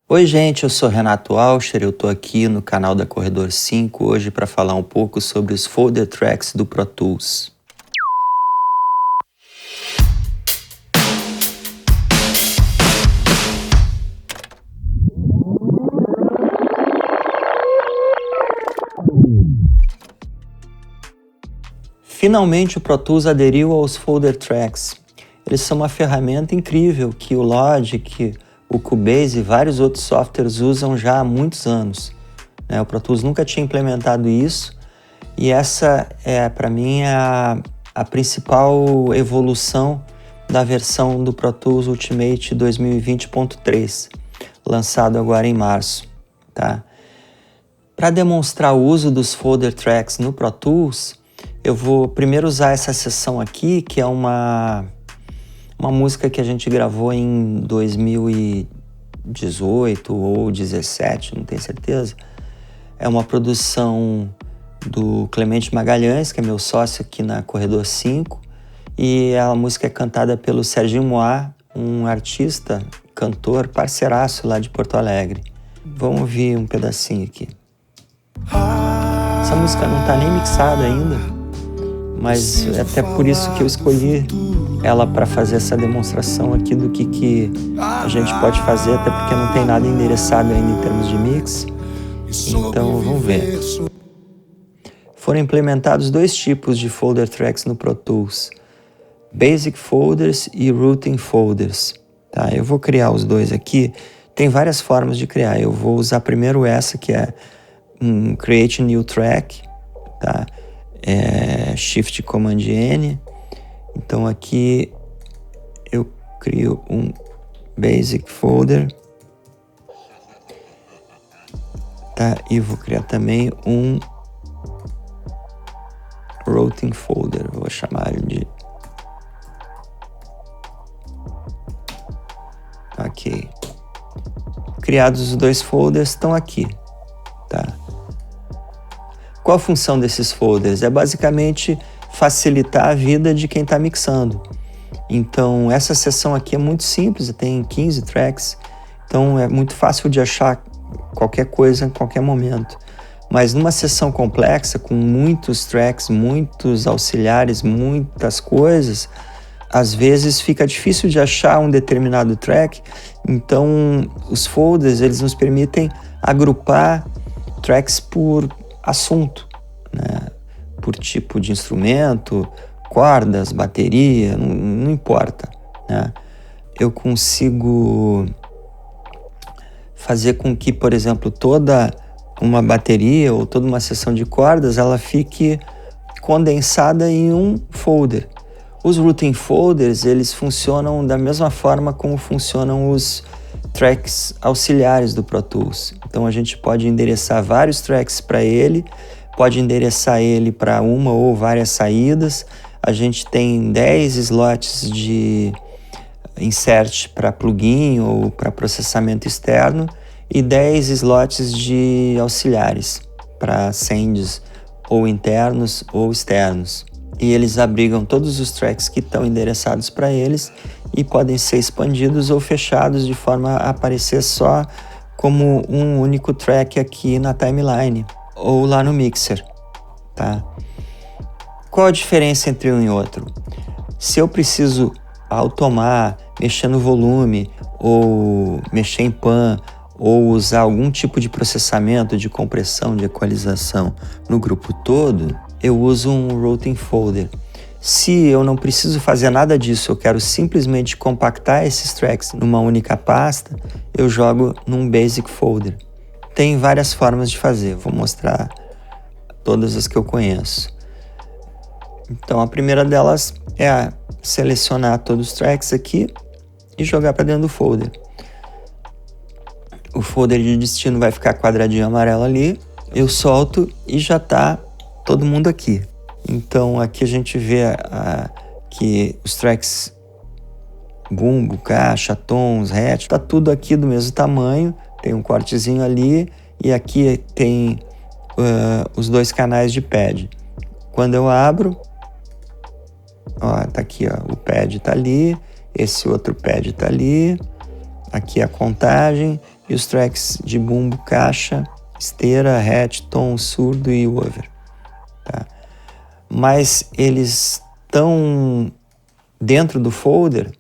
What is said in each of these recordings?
Oi gente, eu sou Renato Alcher, eu tô aqui no canal da Corredor 5 hoje para falar um pouco sobre os folder tracks do Pro Tools. Finalmente o Pro Tools aderiu aos folder tracks. Eles são uma ferramenta incrível que o Logic, o Cubase e vários outros softwares usam já há muitos anos. O Pro Tools nunca tinha implementado isso e essa para mim, a principal evolução da versão do Pro Tools Ultimate 2020.3, lançado agora em março. Para demonstrar o uso dos folder tracks no Pro Tools, eu vou primeiro usar essa seção aqui, que é uma música que a gente gravou em 2018 ou 2017, não tenho certeza. É uma produção do Clemente Magalhães, que é meu sócio aqui na Corredor 5, e a música é cantada pelo Serginho Moá, um artista, cantor, parceiraço lá de Porto Alegre. Vamos ouvir um pedacinho aqui. Essa música não tá nem mixada ainda, mas é até por isso que eu escolhi ela para fazer essa demonstração aqui do que a gente pode fazer, até porque não tem nada endereçado ainda em termos de mix. Então vamos ver. Foram implementados dois tipos de folder tracks no Pro Tools: Basic Folders e Routing Folders. Eu vou criar os dois aqui. Tem várias formas de criar. Eu vou usar primeiro essa, que é Create New Track, Shift Command N. Então aqui eu crio um Basic Folder, e vou criar também um Routing Folder, vou chamar ele de... Ok. Criados os dois folders, estão aqui, Qual a função desses folders? É basicamente facilitar a vida de quem está mixando. Então, essa seção aqui é muito simples, tem 15 tracks, então é muito fácil de achar qualquer coisa em qualquer momento. Mas numa sessão complexa, com muitos tracks, muitos auxiliares, muitas coisas, às vezes fica difícil de achar um determinado track. Então, os folders, eles nos permitem agrupar tracks por assunto, por tipo de instrumento, cordas, bateria, não importa. Eu consigo fazer com que, por exemplo, toda uma bateria ou toda uma seção de cordas, ela fique condensada em um folder. Os routing folders, eles funcionam da mesma forma como funcionam os tracks auxiliares do Pro Tools. Então a gente pode endereçar vários tracks para ele, pode endereçar ele para uma ou várias saídas. A gente tem 10 slots de insert para plugin ou para processamento externo e 10 slots de auxiliares para sends ou internos ou externos. E eles abrigam todos os tracks que estão endereçados para eles e podem ser expandidos ou fechados de forma a aparecer só como um único track aqui na timeline ou lá no mixer. Qual a diferença entre um e outro? Se eu preciso automar, mexer no volume ou mexer em pan ou usar algum tipo de processamento, de compressão, de equalização no grupo todo, eu uso um routing folder. Se eu não preciso fazer nada disso, eu quero simplesmente compactar esses tracks numa única pasta, eu jogo num basic folder. Tem várias formas de fazer, vou mostrar todas as que eu conheço. Então a primeira delas é selecionar todos os tracks aqui e jogar para dentro do folder. O folder de destino vai ficar quadradinho amarelo ali, eu solto e já está todo mundo aqui. Então aqui a gente vê que os tracks bumbo, caixa, tons, hatch, tá tudo aqui do mesmo tamanho, tem um cortezinho ali e aqui tem os dois canais de pad. Quando eu abro, tá aqui, o pad tá ali, esse outro pad tá ali, aqui a contagem e os tracks de bumbo, caixa, esteira, hatch, tom, surdo e woofer, tá? Mas eles estão dentro do folder,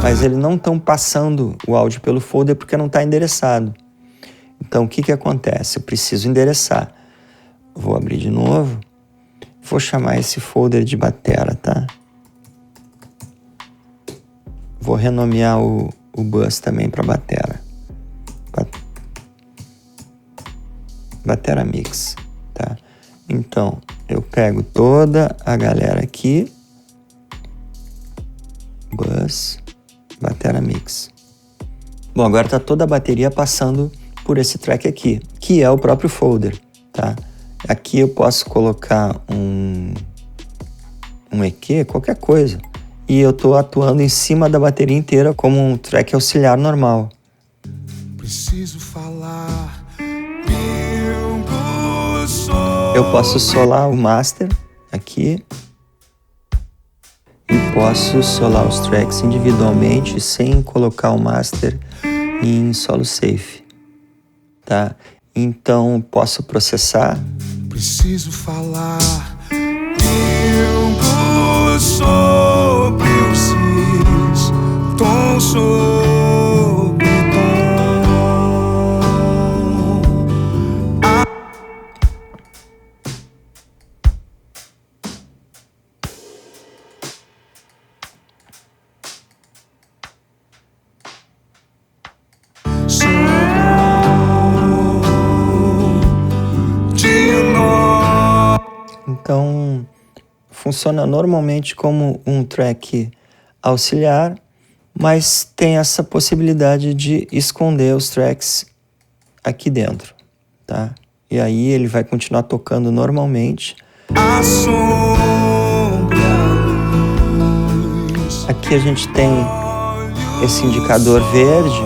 mas eles não estão passando o áudio pelo folder porque não está endereçado. Então, o que acontece? Eu preciso endereçar. Vou abrir de novo. Vou chamar esse folder de batera, tá? Vou renomear o bus também para batera. Batera Mix, tá? Então, eu pego toda a galera aqui. Bus, batera Mix. Bom, agora tá toda a bateria passando por esse track aqui, que é o próprio folder, tá? Aqui eu posso colocar um EQ, qualquer coisa. E eu tô atuando em cima da bateria inteira como um track auxiliar normal. Preciso falar. Eu posso solar o master aqui e posso solar os tracks individualmente sem colocar o master em solo safe, tá? Então posso processar. Preciso falar. Eu sobre os cílios, tom sobre tom. Então, funciona normalmente como um track auxiliar, mas tem essa possibilidade de esconder os tracks aqui dentro, tá? E aí ele vai continuar tocando normalmente. Aqui a gente tem esse indicador verde,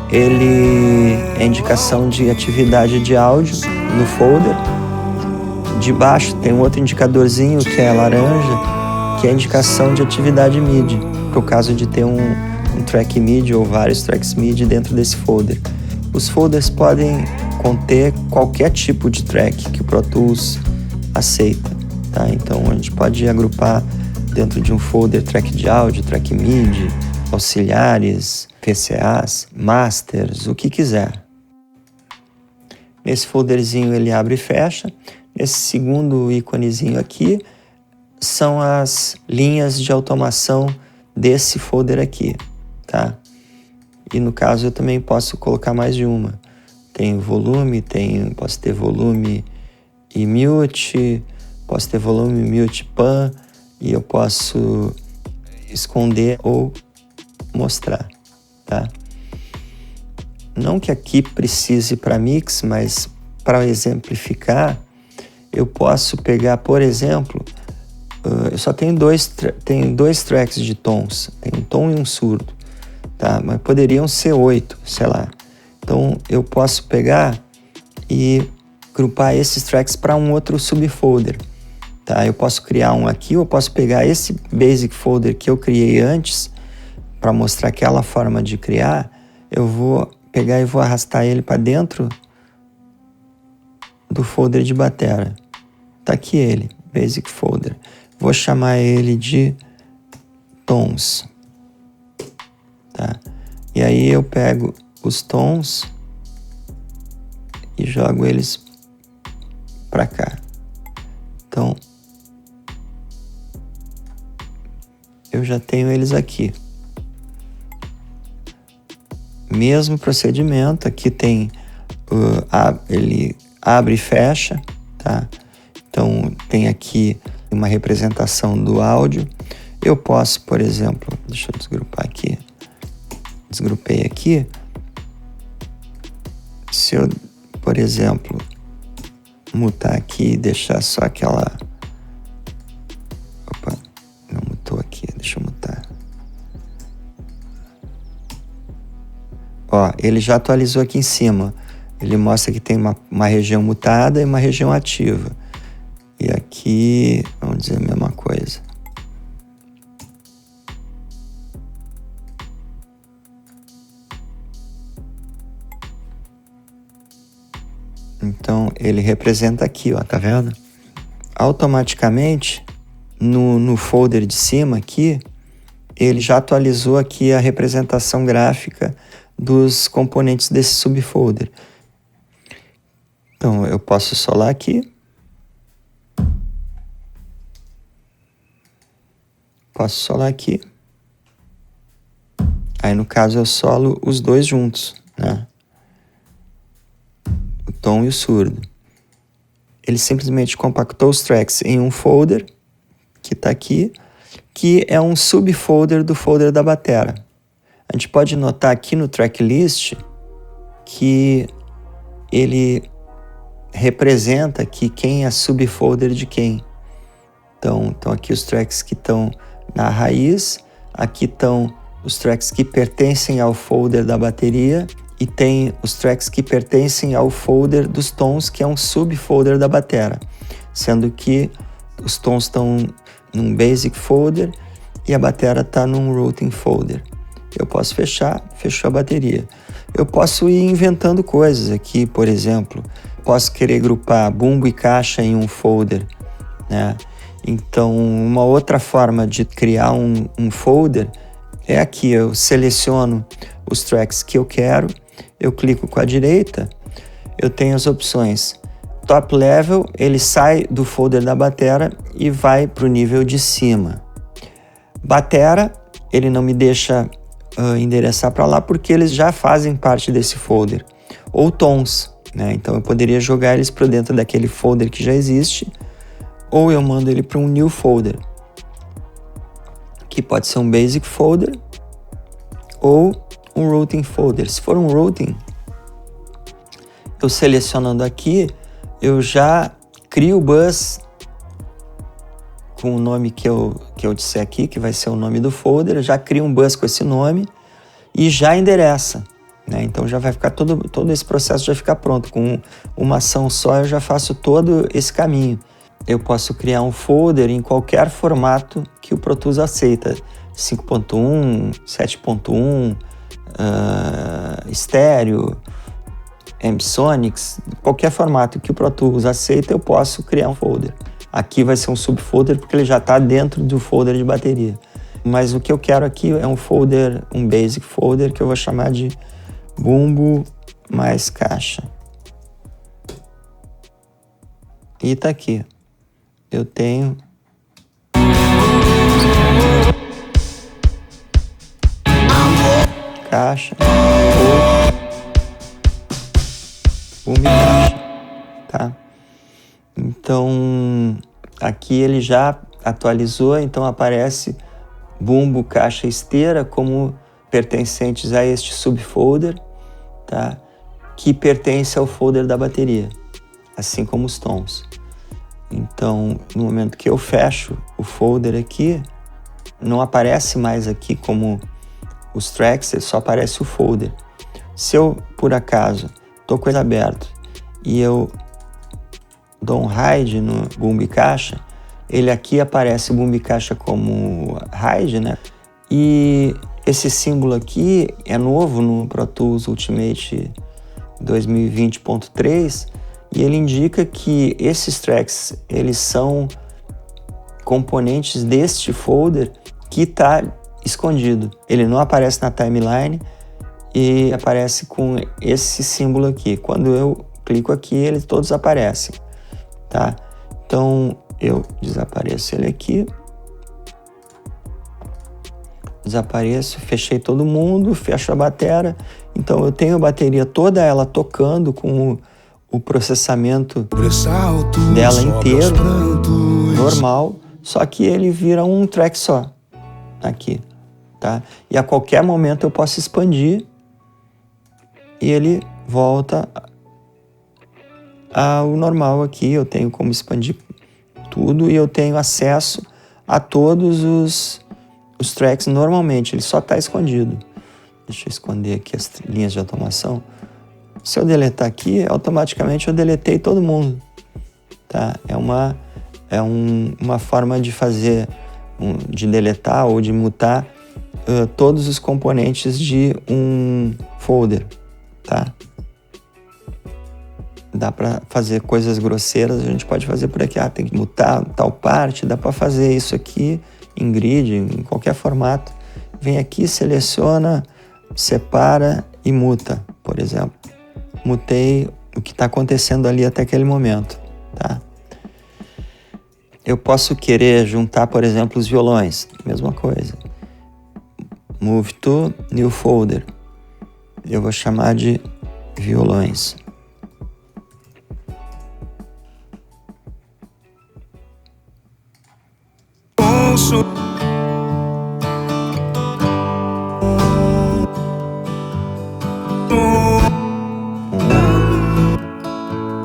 ele é indicação de atividade de áudio no folder. De baixo tem um outro indicadorzinho que é laranja, que é a indicação de atividade MIDI, para o caso de ter um track MIDI ou vários tracks MIDI dentro desse folder. Os folders podem conter qualquer tipo de track que o Pro Tools aceita, tá? Então a gente pode agrupar dentro de um folder track de áudio, track MIDI, auxiliares, PCAs, masters, o que quiser. Nesse folderzinho ele abre e fecha. Esse segundo íconezinho aqui são as linhas de automação desse folder aqui, tá? E no caso eu também posso colocar mais de uma. Tem volume, posso ter volume e mute, posso ter volume, mute, pan, e eu posso esconder ou mostrar, tá? Não que aqui precise para mix, mas para exemplificar, eu posso pegar, por exemplo, eu só tenho dois tracks de tons, tem um tom e um surdo, tá? Mas poderiam ser 8, sei lá. Então eu posso pegar e grupar esses tracks para um outro subfolder, tá? Eu posso criar um aqui, ou posso pegar esse basic folder que eu criei antes para mostrar aquela forma de criar. Eu vou pegar e vou arrastar ele para dentro do folder de batera. Tá aqui ele, basic folder. Vou chamar ele de tons, tá? E aí eu pego os tons e jogo eles para cá. Então eu já tenho eles aqui. Mesmo procedimento, aqui tem ele abre e fecha, tá? Então tem aqui uma representação do áudio. Eu posso, por exemplo, deixa eu desgrupar aqui. Desgrupei aqui. Se eu, por exemplo, mutar aqui e deixar só aquela... Opa, não mutou aqui, deixa eu mutar. Ó, ele já atualizou aqui em cima. Ele mostra que tem uma região mutada e uma região ativa. E aqui, vamos dizer a mesma coisa. Então ele representa aqui, ó, tá vendo? Automaticamente no folder de cima aqui, ele já atualizou aqui a representação gráfica dos componentes desse subfolder. Então eu posso solar aqui. Posso solar aqui. Aí no caso eu solo os dois juntos, né? O tom e o surdo. Ele simplesmente compactou os tracks em um folder, que está aqui, que é um subfolder do folder da batera. A gente pode notar aqui no tracklist que ele representa aqui quem é subfolder de quem. Então aqui os tracks que estão na raiz, aqui estão os tracks que pertencem ao folder da bateria e tem os tracks que pertencem ao folder dos tons, que é um subfolder da batera, sendo que os tons estão num basic folder e a batera está num routing folder. Eu posso fechar, fechou a bateria. Eu posso ir inventando coisas aqui, por exemplo, posso querer grupar bumbo e caixa em um folder, né? Então, uma outra forma de criar um folder é aqui, eu seleciono os tracks que eu quero, eu clico com a direita, eu tenho as opções. Top level, ele sai do folder da batera e vai para o nível de cima. Batera, ele não me deixa endereçar para lá porque eles já fazem parte desse folder. Ou tons, né? Então eu poderia jogar eles para dentro daquele folder que já existe, ou eu mando ele para um new folder, que pode ser um basic folder ou um routing folder. Se for um routing, eu selecionando aqui, eu já crio o bus com o nome que eu disser aqui, que vai ser o nome do folder, eu já crio um bus com esse nome e já endereça, né? Então já vai ficar todo esse processo já fica pronto. Com uma ação só eu já faço todo esse caminho. Eu posso criar um folder em qualquer formato que o Pro Tools aceita, 5.1, 7.1, estéreo, Ambisonics, qualquer formato que o Pro Tools aceita, eu posso criar um folder. Aqui vai ser um subfolder porque ele já está dentro do folder de bateria. Mas o que eu quero aqui é um folder, um basic folder, que eu vou chamar de bumbo mais caixa. E tá aqui. Eu tenho caixa ou bumbo e caixa, tá? Então aqui ele já atualizou, então aparece bumbo, caixa e esteira como pertencentes a este subfolder, tá? Que pertence ao folder da bateria, assim como os tons. Então, no momento que eu fecho o folder aqui, não aparece mais aqui como os tracks, só aparece o folder. Se eu, por acaso, estou com ele aberto e eu dou um hide no bumbo e caixa, ele aqui aparece o bumbo e caixa como hide, né? E esse símbolo aqui é novo no Pro Tools Ultimate 2020.3, e ele indica que esses tracks, eles são componentes deste folder que está escondido. Ele não aparece na timeline e aparece com esse símbolo aqui. Quando eu clico aqui, eles todos aparecem, tá? Então, eu desapareço ele aqui. Desapareço, fechei todo mundo, fecho a batera. Então, eu tenho a bateria toda ela tocando com o processamento dela inteiro, normal, só que ele vira um track só, aqui, tá? E a qualquer momento eu posso expandir e ele volta ao normal aqui. Eu tenho como expandir tudo e eu tenho acesso a todos os tracks normalmente, ele só está escondido. Deixa eu esconder aqui as linhas de automação. Se eu deletar aqui, automaticamente eu deletei todo mundo, tá? É uma forma de fazer, de deletar ou de mutar todos os componentes de um folder, tá? Dá para fazer coisas grosseiras, a gente pode fazer por aqui. Tem que mutar tal parte, dá para fazer isso aqui em grid, em qualquer formato. Vem aqui, seleciona, separa e muta, por exemplo. Mutei o que está acontecendo ali até aquele momento, tá? Eu posso querer juntar, por exemplo, os violões. Mesma coisa. Move to New Folder. Eu vou chamar de violões.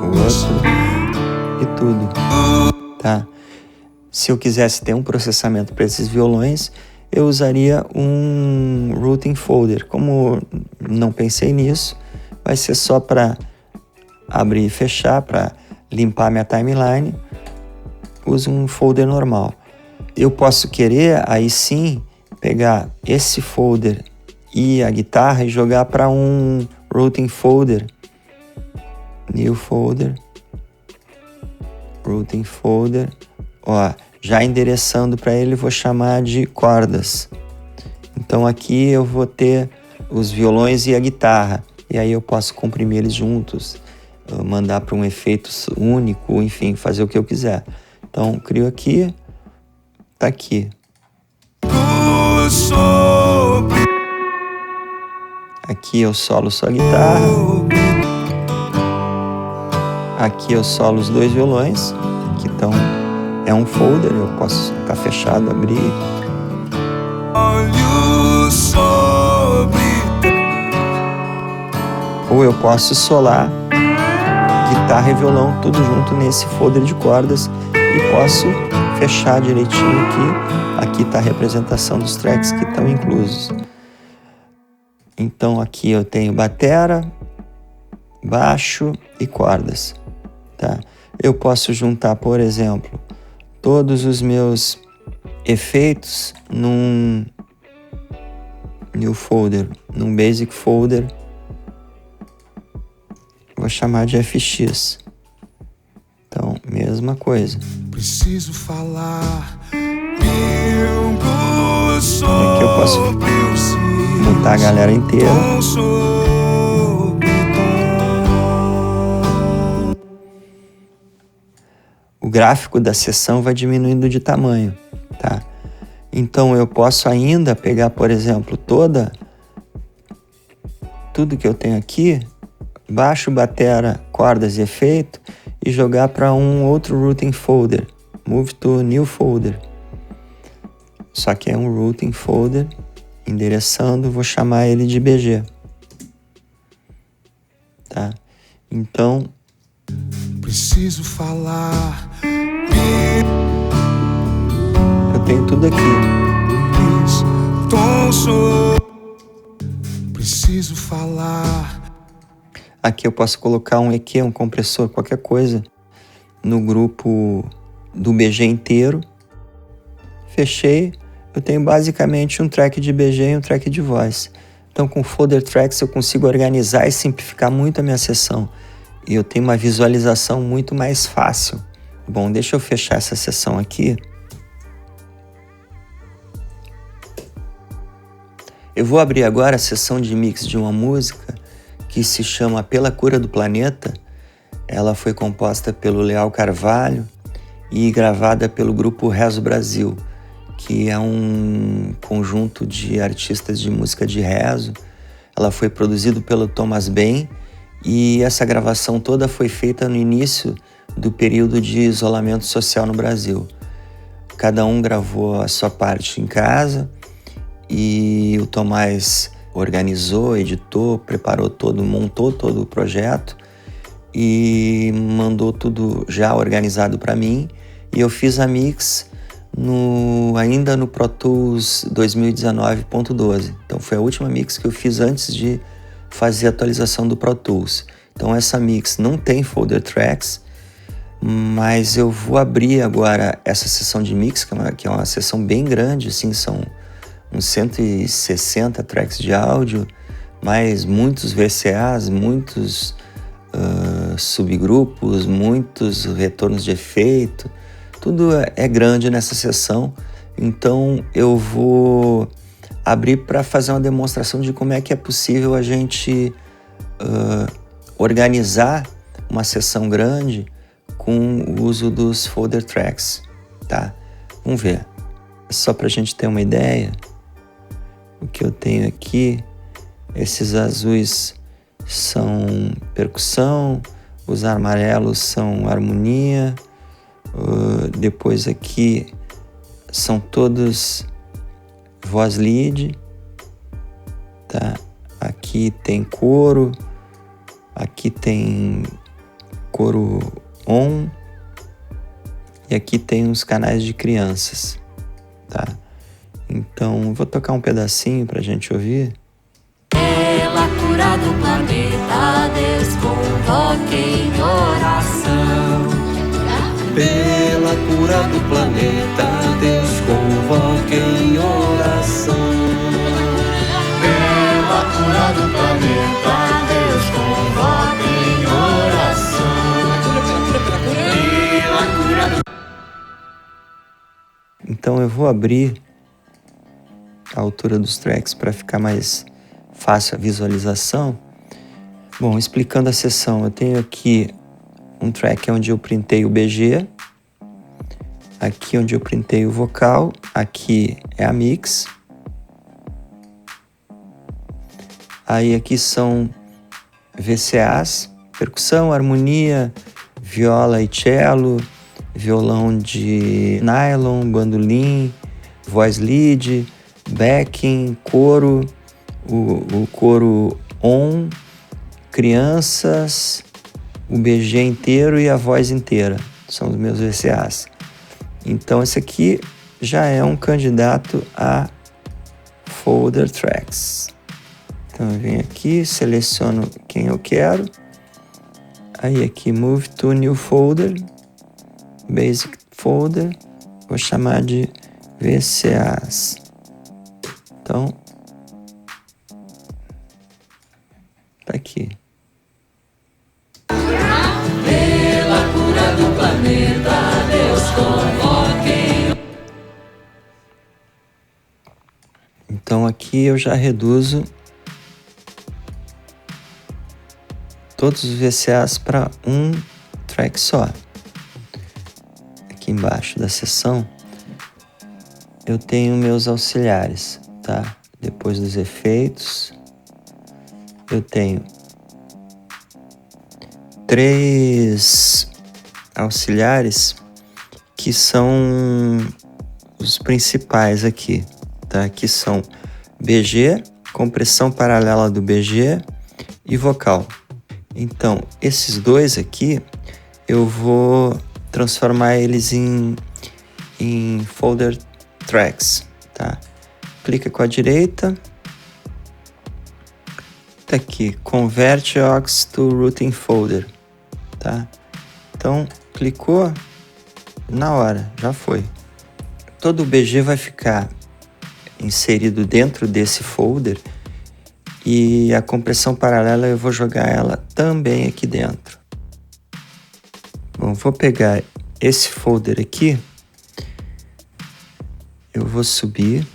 O outro e tudo, tá? Se eu quisesse ter um processamento para esses violões, eu usaria um routing folder. Como não pensei nisso, vai ser só para abrir e fechar, para limpar minha timeline, uso um folder normal. Eu posso querer, aí sim, pegar esse folder e a guitarra e jogar para um routing folder. New folder. Routing folder. Ó, já endereçando para ele, vou chamar de cordas. Então aqui eu vou ter os violões e a guitarra. E aí eu posso comprimir eles juntos, mandar para um efeito único, enfim, fazer o que eu quiser. Então crio aqui, tá aqui. Aqui eu solo só a guitarra. Aqui eu solo os dois violões, que estão... É um folder, eu posso estar fechado, abrir. Ou eu posso solar guitarra e violão tudo junto nesse folder de cordas e posso fechar direitinho aqui. Aqui está a representação dos tracks que estão inclusos. Então aqui eu tenho batera, baixo e cordas, tá? Eu posso juntar, por exemplo, todos os meus efeitos num new folder, num basic folder. Vou chamar de FX. Então, mesma coisa. Preciso falar. Aqui eu posso montar a galera inteira. O gráfico da sessão vai diminuindo de tamanho, tá? Então eu posso ainda pegar, por exemplo, tudo que eu tenho aqui, baixo, batera, cordas e efeito, e jogar para um outro routing folder, move to new folder. Só que é um routing folder, endereçando, vou chamar ele de BG, tá? Então preciso falar. Eu tenho tudo aqui. Preciso falar. Aqui eu posso colocar um EQ, um compressor, qualquer coisa no grupo do BG inteiro. Fechei. Eu tenho basicamente um track de BG e um track de voz. Então com folder tracks eu consigo organizar e simplificar muito a minha sessão. E eu tenho uma visualização muito mais fácil. Bom, deixa eu fechar essa sessão aqui. Eu vou abrir agora a sessão de mix de uma música que se chama Pela Cura do Planeta. Ela foi composta pelo Leal Carvalho e gravada pelo grupo Rezo Brasil, que é um conjunto de artistas de música de rezo. Ela foi produzida pelo Thomas Ben e essa gravação toda foi feita no início do período de isolamento social no Brasil. Cada um gravou a sua parte em casa e o Tomás organizou, editou, preparou montou todo o projeto e mandou tudo já organizado para mim. E eu fiz a mix ainda no Pro Tools 2019.12. Então foi a última mix que eu fiz antes de fazer a atualização do Pro Tools. Então essa mix não tem folder tracks, mas eu vou abrir agora essa sessão de mix, que é uma sessão bem grande, assim, são uns 160 tracks de áudio, mais muitos VCAs, muitos subgrupos, muitos retornos de efeito, tudo é grande nessa sessão. Então eu vou abrir para fazer uma demonstração de como é que é possível a gente organizar uma sessão grande com o uso dos folder tracks, tá? Vamos ver. Só para a gente ter uma ideia, o que eu tenho aqui, esses azuis são percussão, os amarelos são harmonia, depois aqui são todos voz lead, tá? Aqui tem coro, aqui tem coro on e aqui tem os canais de crianças, tá? Então vou tocar um pedacinho pra gente ouvir. Pela cura do planeta, Deus convoque em oração. Pela cura do planeta, Deus convoque em oração. Pela cura do planeta, Deus convoque em oração. Então eu vou abrir a altura dos tracks para ficar mais fácil a visualização. Bom, explicando a sessão, eu tenho aqui um track onde eu printei o BG, aqui onde eu printei o vocal, aqui é a mix, aí aqui são VCAs, percussão, harmonia, viola e cello, violão de nylon, bandolim, voz lead, backing, coro, o coro on, crianças, o BG inteiro e a voz inteira, são os meus VCAs. Então esse aqui já é um candidato a folder tracks. Então eu venho aqui, seleciono quem eu quero, aí aqui move to new folder, basic folder, vou chamar de VCAs. Então tá aqui. Pela cura do planeta, Deus convoque. Então aqui eu já reduzo todos os VCAs para um track só. Aqui embaixo da seção eu tenho meus auxiliares, tá? Depois dos efeitos eu tenho 3 auxiliares que são os principais aqui, tá? Que são BG, compressão paralela do BG e vocal. Então, esses dois aqui eu vou transformar eles em folder tracks, tá? Clica com a direita, tá aqui, convert aux to routing folder, tá? Então, clicou, na hora, já foi. Todo o BG vai ficar inserido dentro desse folder e a compressão paralela eu vou jogar ela também aqui dentro. Bom, vou pegar esse folder aqui, eu vou subir,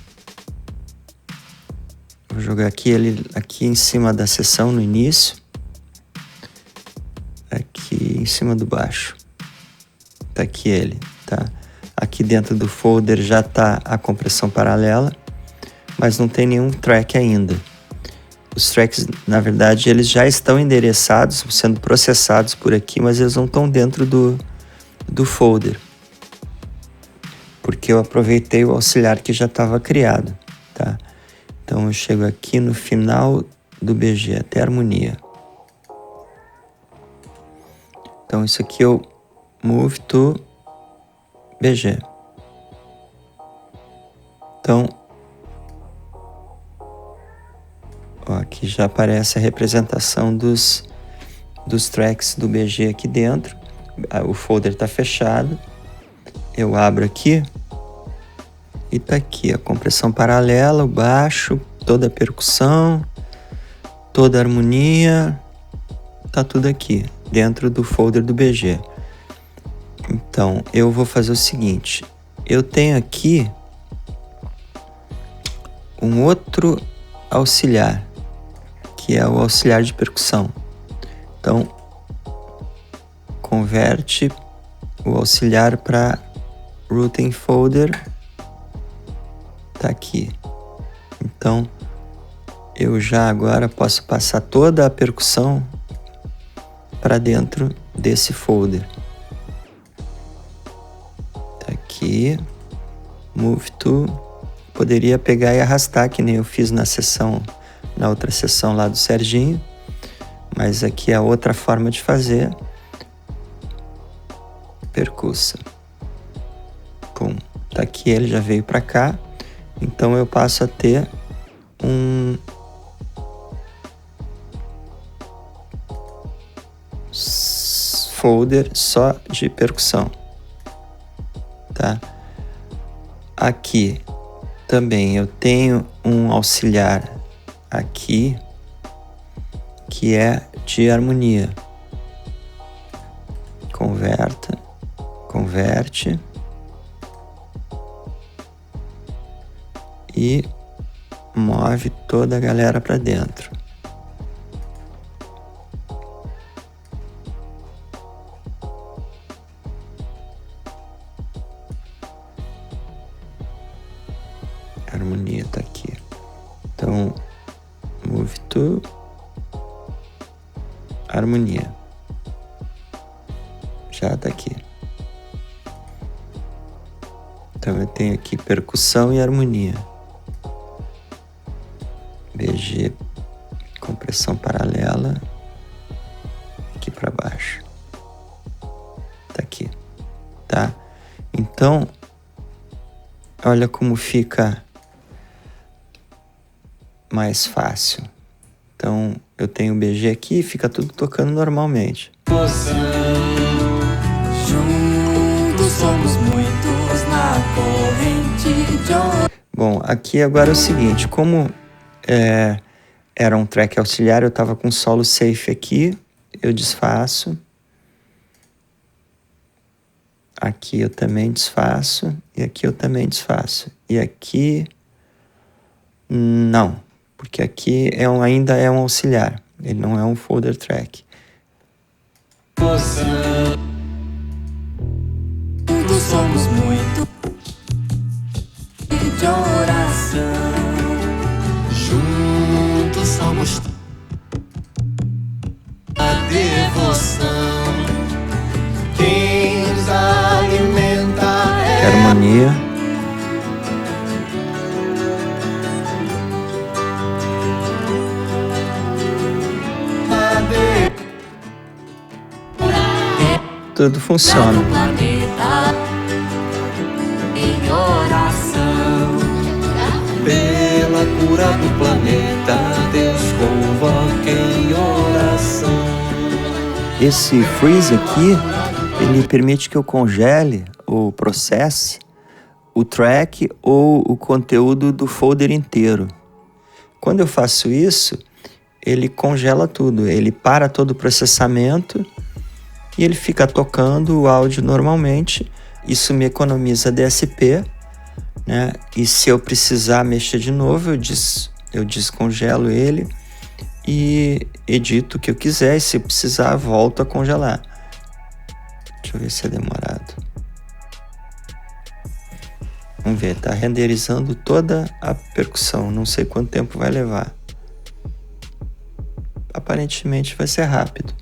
vou jogar ele aqui em cima da seção no início, aqui em cima do baixo, tá aqui ele, tá? Aqui dentro do folder já tá a compressão paralela, mas não tem nenhum track ainda. Os tracks, na verdade, eles já estão endereçados, sendo processados por aqui, mas eles não estão dentro do folder, porque eu aproveitei o auxiliar que já estava criado, tá? Então eu chego aqui no final do BG, até harmonia. Então isso aqui eu move to BG. Então, ó, aqui já aparece a representação dos tracks do BG aqui dentro. O folder está fechado. Eu abro aqui e tá aqui a compressão paralela, o baixo, toda a percussão, toda a harmonia, tá tudo aqui. dentro do folder do BG. Então, eu vou fazer o seguinte. Eu tenho aqui um outro auxiliar, que é o auxiliar de percussão. Então, converte o auxiliar para routing folder. Tá aqui. Então, eu já agora posso passar toda a percussão para dentro desse folder. Tá aqui. Move to. Poderia pegar e arrastar, que nem eu fiz na outra sessão lá do Serginho. Mas aqui é outra forma de fazer. Percussa. Pum. Tá aqui, ele já veio para cá. Então eu passo a ter um folder só de percussão, tá? Aqui também eu tenho um auxiliar aqui que é de harmonia. Converte e move toda a galera para dentro. A harmonia tá aqui. Então, move to harmonia. Já tá aqui. Então eu tenho aqui percussão e harmonia. BG, compressão paralela, aqui para baixo. Tá aqui, tá? Então, olha como fica mais fácil. Então, eu tenho o BG aqui, fica tudo tocando normalmente. Juntos somos muitos na corrente de... Bom, aqui agora é o seguinte, como era um track auxiliar, eu estava com solo safe aqui, eu desfaço. Aqui eu também desfaço, e aqui eu também desfaço. E aqui, não, porque aqui ainda é um auxiliar, ele não é um folder track. Juntos somos muito de oração. Juntos somos a devoção. Quem nos alimenta é Harmonia. a Tudo funciona. planeta em oração. Pela cura do planeta, Deus convoca em oração. Esse freeze aqui, ele permite que eu congele ou processe o track ou o conteúdo do folder inteiro. Quando eu faço isso, ele congela tudo, ele para todo o processamento e ele fica tocando o áudio normalmente. Isso me economiza DSP, né? E se eu precisar mexer de novo, eu descongelo ele e edito o que eu quiser, e se eu precisar, volto a congelar. Deixa eu ver se é demorado. Vamos ver, tá renderizando toda a percussão, não sei quanto tempo vai levar. Aparentemente vai ser rápido.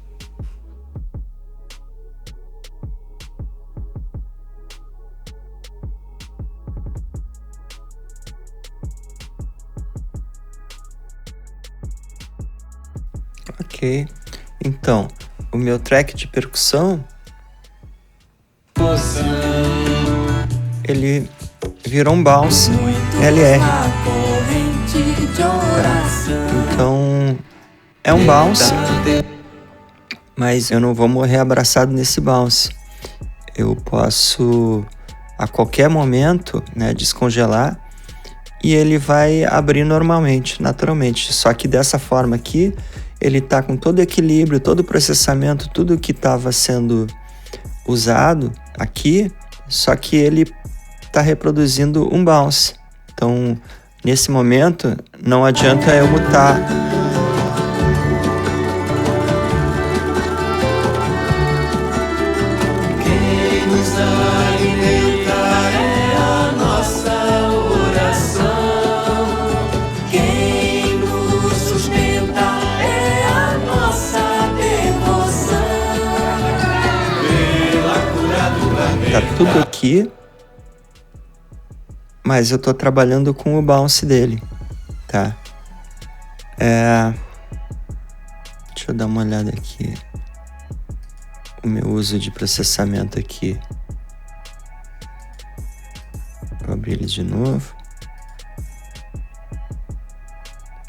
Ok, então o meu track de percussão, ele virou um bounce LR. Então é um bounce, mas eu não vou morrer abraçado nesse bounce. Eu posso a qualquer momento, né, descongelar e ele vai abrir normalmente, naturalmente. Só que dessa forma aqui ele está com todo o equilíbrio, todo o processamento, tudo que estava sendo usado aqui, só que ele está reproduzindo um bounce. Então, nesse momento, não adianta eu mutar. Quem nos alimenta é a nossa oração. Quem nos sustenta é a nossa devoção. Pela cura do planeta. Tá tudo aqui, mas eu tô trabalhando com o bounce dele, tá? Deixa eu dar uma olhada aqui. O meu uso de processamento aqui. Vou abrir ele de novo.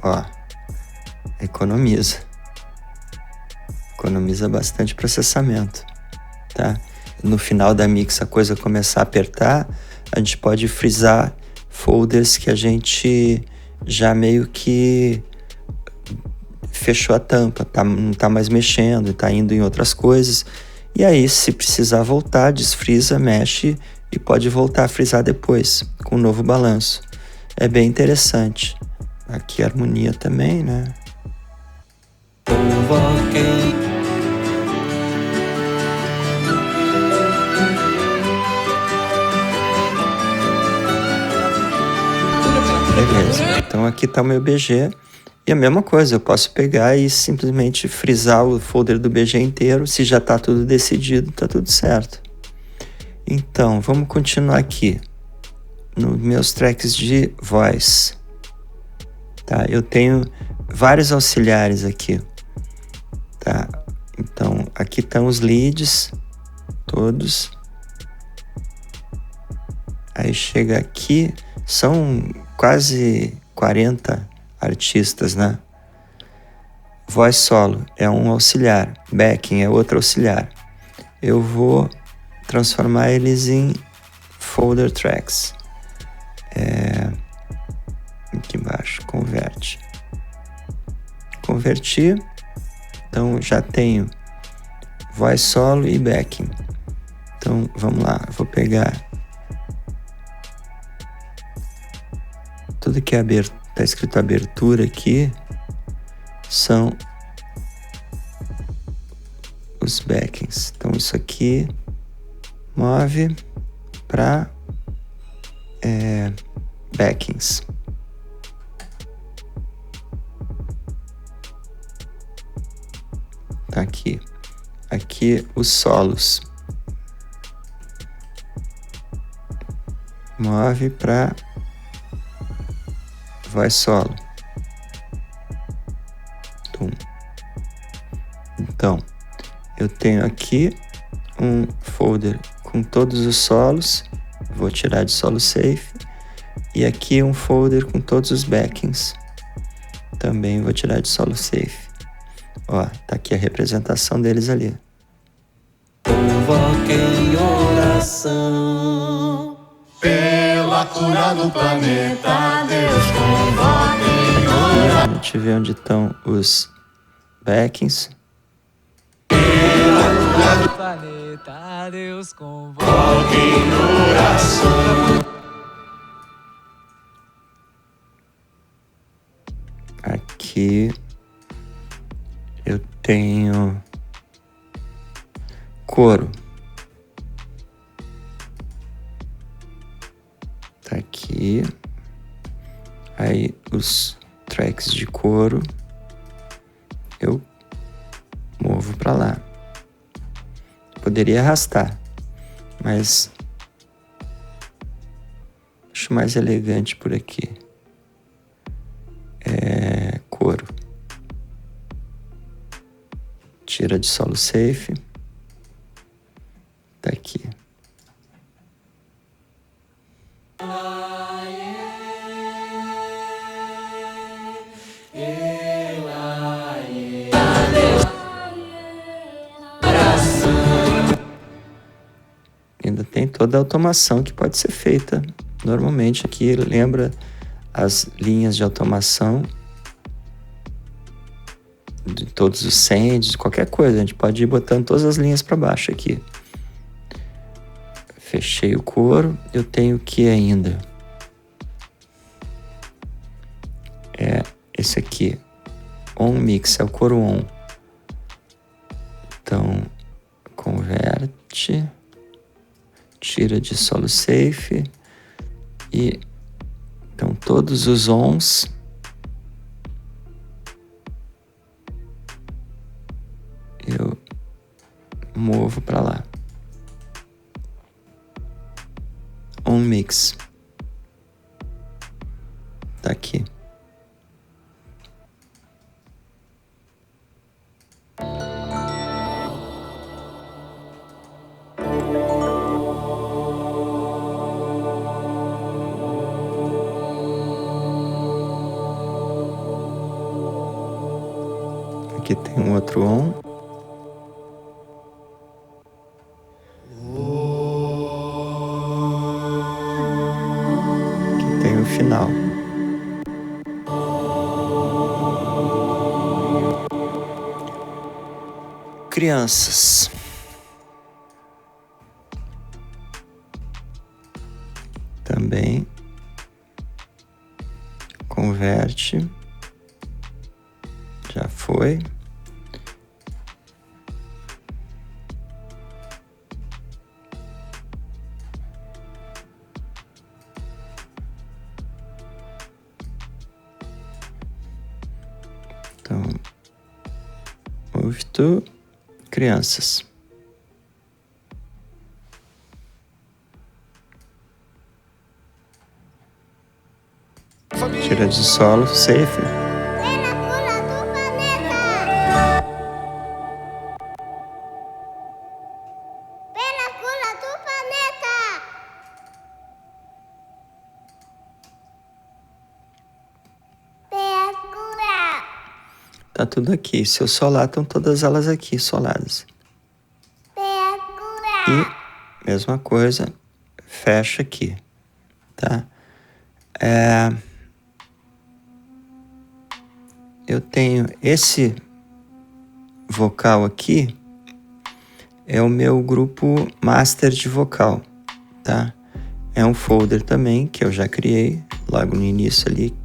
Ó, economiza bastante processamento, tá? No final da mix a coisa começar a apertar, a gente pode frisar folders que a gente já meio que fechou a tampa, não tá mais mexendo, tá indo em outras coisas. E aí, se precisar voltar, desfrisa, mexe e pode voltar a frisar depois, com um novo balanço. É bem interessante. Aqui a harmonia também, né? Beleza, então aqui tá o meu BG. E a mesma coisa, eu posso pegar e simplesmente frisar o folder do BG inteiro. Se já tá tudo decidido, tá tudo certo. Então, vamos continuar aqui. Nos meus tracks de voz. Tá, eu tenho vários auxiliares aqui. Tá, então aqui estão os leads, todos. Aí chega aqui, são quase 40 artistas, né? Voz solo é um auxiliar, backing é outro auxiliar. Eu vou transformar eles em folder tracks. Aqui embaixo, converte. Converti, então já tenho voz solo e backing. Então vamos lá, vou pegar tudo que é tá escrito abertura aqui, são os backings. Então isso aqui move para backings. Tá aqui. Aqui os solos. Move para voz solo. Então, eu tenho aqui um folder com todos os solos. Vou tirar de solo safe. E aqui um folder com todos os backings. Também vou tirar de solo safe. Ó, tá aqui a representação deles ali. Convoque em oração. Pela cura do planeta, Deus convoque em oração. A gente vê onde estão os backings. Pela cura do Planeta, Deus convoque em oração. Aqui eu tenho coro. Tá aqui. Aí os tracks de coro eu movo para lá. Poderia arrastar, mas acho mais elegante por aqui. Coro. Tira de solo safe. Tá aqui. Ainda tem toda a automação que pode ser feita. Normalmente aqui lembra as linhas de automação de todos os sends, qualquer coisa. A gente pode ir botando todas as linhas para baixo aqui. Fechei o coro. Eu tenho que ainda é esse aqui. On mix, é o coro on. Então, converte, tira de solo safe e então todos os ons eu movo para lá. On mix tá aqui. Aqui tem um outro on. Aqui tem o final. Crianças. Também converte. Já foi. Então, move to crianças. Tira de solo, safe. Tá tudo aqui. Se eu solar, estão todas elas aqui soladas. E, mesma coisa, fecha aqui, tá? Eu tenho esse vocal aqui, é o meu grupo master de vocal, tá? É um folder também que eu já criei logo no início ali.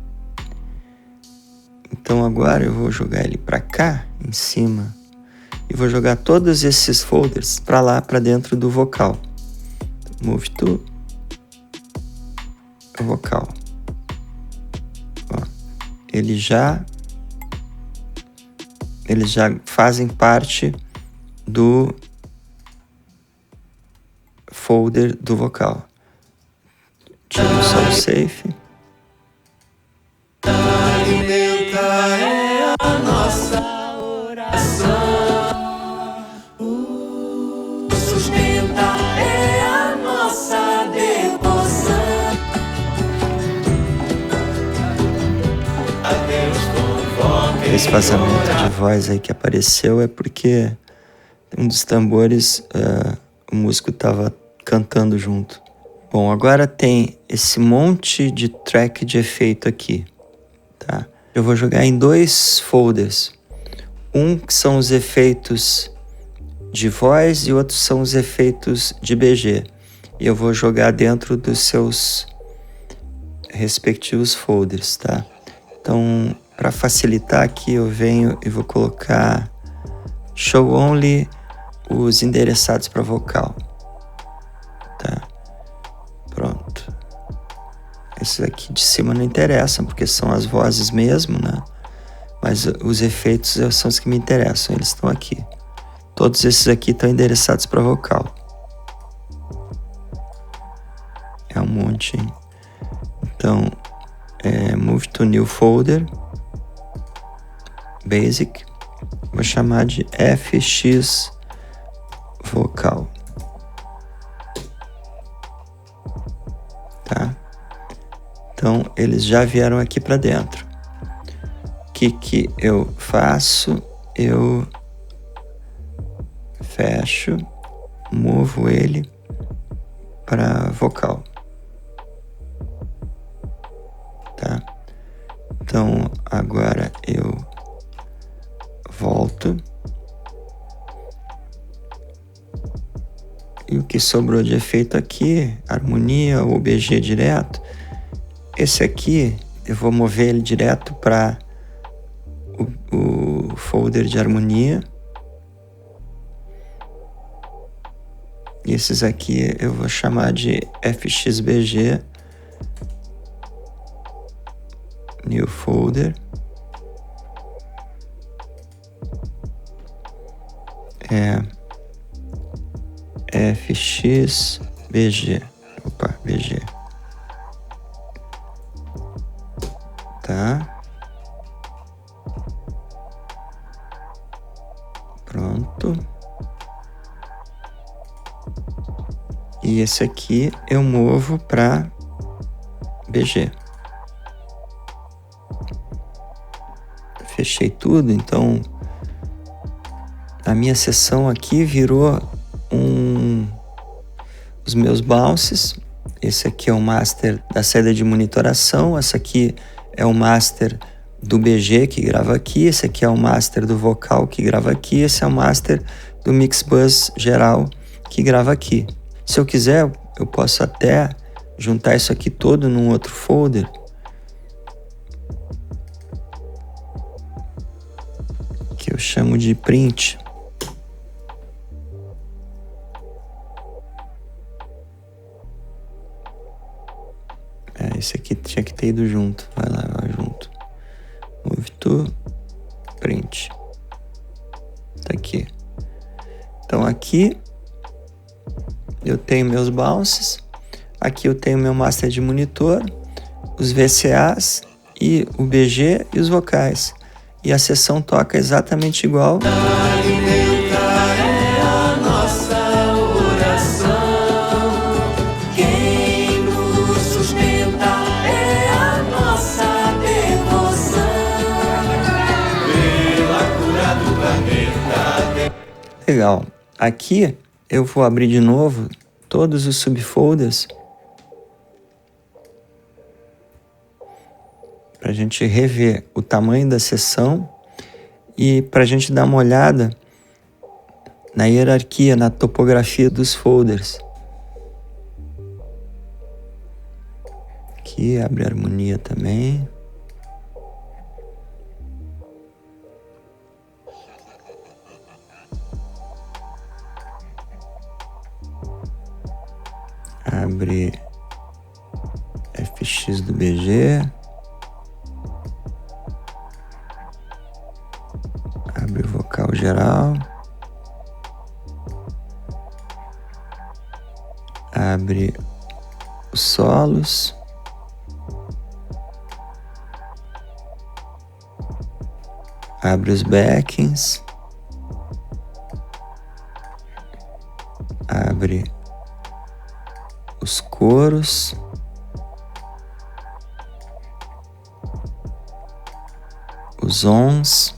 Então agora eu vou jogar ele para cá, em cima, e vou jogar todos esses folders para lá, para dentro do vocal. Move to vocal. Ó, eles já fazem parte do folder do vocal. Tira o solo safe. Alimenta é a nossa oração. Sustenta é a nossa devoção. A Deus convoca. Esse vazamento de voz aí que apareceu é porque um dos tambores, o músico estava cantando junto. Bom, agora tem esse monte de track de efeito aqui, tá? Eu vou jogar em dois folders. Um que são os efeitos de voz e outro são os efeitos de BG. E eu vou jogar dentro dos seus respectivos folders, tá? Então, para facilitar aqui, eu venho e vou colocar show only os endereçados para vocal, tá? Pronto. Esses aqui de cima não interessam, porque são as vozes mesmo, né? Mas os efeitos são os que me interessam, eles estão aqui. Todos esses aqui estão endereçados para vocal. É um monte, hein? Então, move to new folder, basic, vou chamar de FX vocal. Tá? Então, eles já vieram aqui para dentro. O que eu faço? Eu fecho, movo ele para vocal. Tá? Então, agora eu volto Pronto. E o que sobrou de efeito aqui, harmonia ou BG direto, esse aqui eu vou mover ele direto para o folder de harmonia. E esses aqui eu vou chamar de FXBG New Folder. FXBG. Opa, BG. Tá. Pronto. E esse aqui eu movo para BG. Fechei tudo, então a minha sessão aqui virou os meus bounces. Esse aqui é o master da saída de monitoração, essa aqui é o master do BG que grava aqui, esse aqui é o master do vocal que grava aqui, esse é o master do mix bus geral que grava aqui. Se eu quiser, eu posso até juntar isso aqui todo num outro folder. Que eu chamo de print. Esse aqui tinha que ter ido junto. Vai lá, vai junto. Move to print. Tá aqui. Então aqui eu tenho meus bounces. Aqui eu tenho meu master de monitor, os VCAs e o BG e os vocais. E a sessão toca exatamente igual. Legal. Aqui eu vou abrir de novo todos os subfolders para a gente rever o tamanho da sessão e para a gente dar uma olhada na hierarquia, na topografia dos folders. Aqui abre a harmonia também. Abre FX do BG. Abre o vocal geral. Abre os solos. Abre os backings. Abre os coros, os ons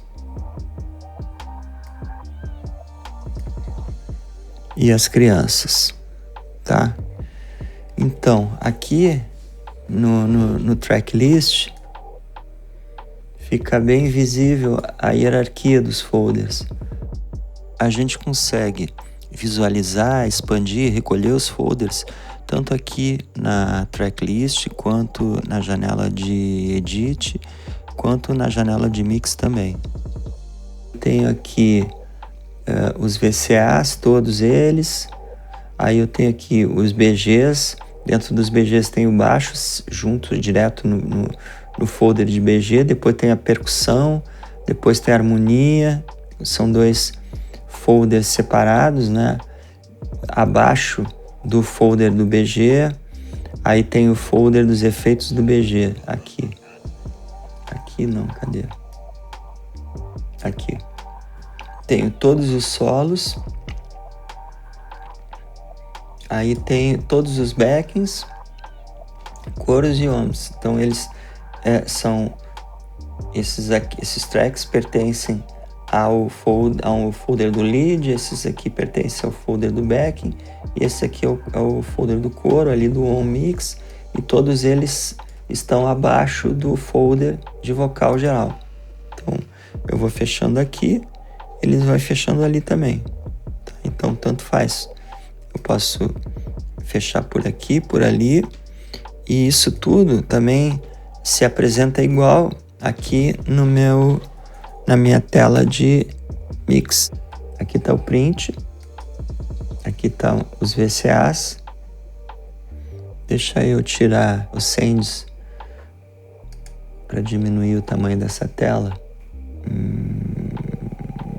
e as crianças, tá? Então, aqui no tracklist fica bem visível a hierarquia dos folders. A gente consegue visualizar, expandir, recolher os folders tanto aqui na tracklist, quanto na janela de edit, quanto na janela de mix também. Tenho aqui os VCAs, todos eles. Aí eu tenho aqui os BGs. Dentro dos BGs tem o baixo junto, direto no folder de BG. Depois tem a percussão, depois tem a harmonia. São dois folders separados, né? Abaixo do folder do BG, aí tem o folder dos efeitos do BG, aqui. Aqui não, cadê? Aqui. Tenho todos os solos, aí tem todos os backings, coros e ohms. Então eles são esses tracks pertencem ao folder do lead, esses aqui pertencem ao folder do backing, e esse aqui é o folder do coro, ali do on mix, e todos eles estão abaixo do folder de vocal geral. Então eu vou fechando aqui ele vai fechando ali também. Tá? Então, tanto faz. Eu posso fechar por aqui, por ali, e isso tudo também se apresenta igual aqui na minha tela de mix. Aqui está o print, aqui estão os VCAs. Deixa eu tirar os sends para diminuir o tamanho dessa tela.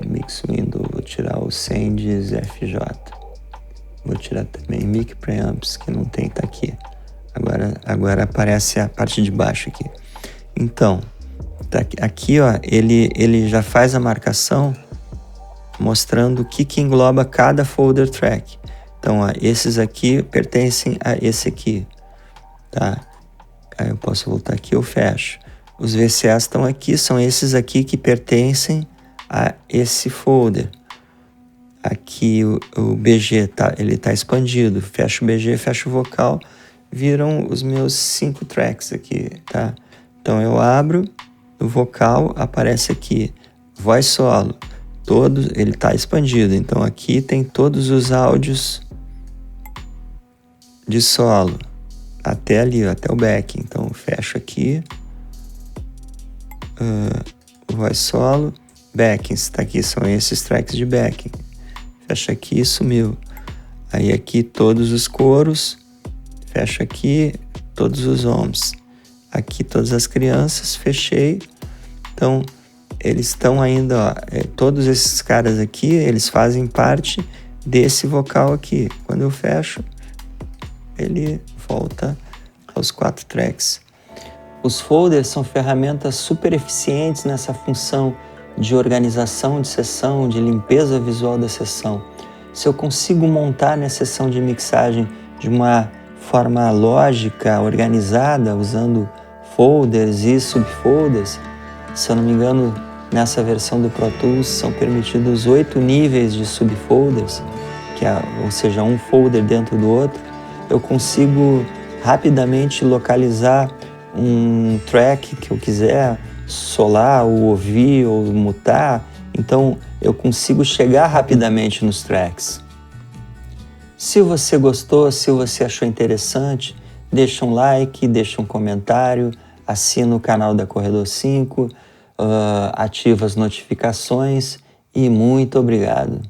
Mix Window, vou tirar os sends FJ. Vou tirar também mic preamps, que não tem, tá aqui. Agora aparece a parte de baixo aqui. Então, tá aqui, ó, ele já faz a marcação mostrando o que engloba cada folder track. Então, ó, esses aqui pertencem a esse aqui, tá? Aí eu posso voltar aqui, eu fecho. Os VCAs estão aqui, são esses aqui que pertencem a esse folder. Aqui o BG, ele tá expandido. Fecho o BG, fecho o vocal, viram os meus 5 tracks aqui, tá? Então eu abro o vocal, aparece aqui, voz solo. Ele tá expandido, então aqui tem todos os áudios de solo, até ali, até o back. Então eu fecho aqui, voz solo, backings, tá aqui, são esses tracks de backing. Fecha aqui e sumiu. Aí aqui todos os coros, fecho aqui todos os ohms. Aqui todas as crianças, fechei. Então eles estão ainda, ó, todos esses caras aqui, eles fazem parte desse vocal aqui. Quando eu fecho, ele volta aos 4 tracks. Os folders são ferramentas super eficientes nessa função de organização de sessão, de limpeza visual da sessão. Se eu consigo montar minha sessão de mixagem de uma forma lógica, organizada, usando folders e subfolders, se eu não me engano, nessa versão do Pro Tools são permitidos 8 níveis de subfolders, ou seja, um folder dentro do outro. Eu consigo rapidamente localizar um track que eu quiser solar, ou ouvir, ou mutar. Então eu consigo chegar rapidamente nos tracks. Se você gostou, se você achou interessante, deixa um like, deixa um comentário, assina o canal da Corredor 5, ativa as notificações e muito obrigado.